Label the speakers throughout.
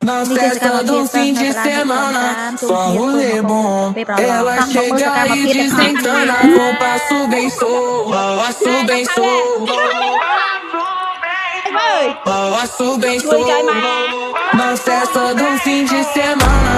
Speaker 1: Na festa do fim de semana, só rolê bom. Ela chega e desentana com passo bem solto, passo bem solto, passo bem solto. Na festa do fim de semana.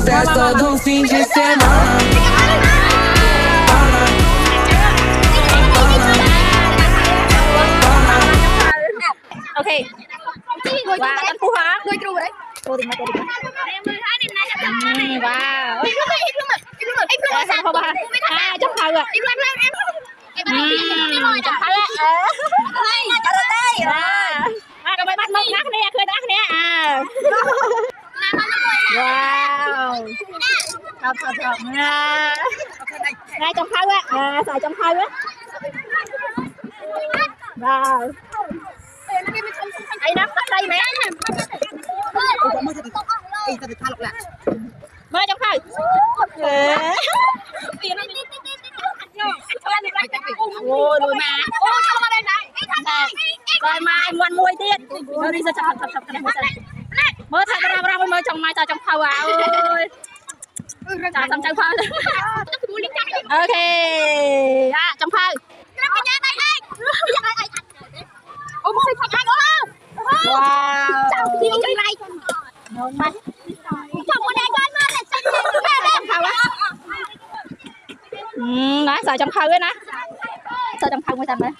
Speaker 1: Festa do fim de semana.
Speaker 2: Ok. Wow, con phu hả? Nuôi trù đấy. Cô tìm cô tìm. Wow. À, chấm thầu à. Chấm thầu á. Các bạn bắt mông nát nè, khơi nát nè. À. Wow. Thật nha. Ngay trong thau á, xài trong thau á. Wow. Đây đó, bắt đây mẹ. Mới trong thau. Ôi đùi mà. Ôi sao mà đây này. Rồi mai muôn muôi tiết. Rồi đi ra chặt cái này mới thay ra mới trong mai trong phao à ơi chào trong phao ok à, trong phao wow chào đi trong này ngon mắt trong đây đó sợ trong phao ấy nè sợ trong phao mới thành đấy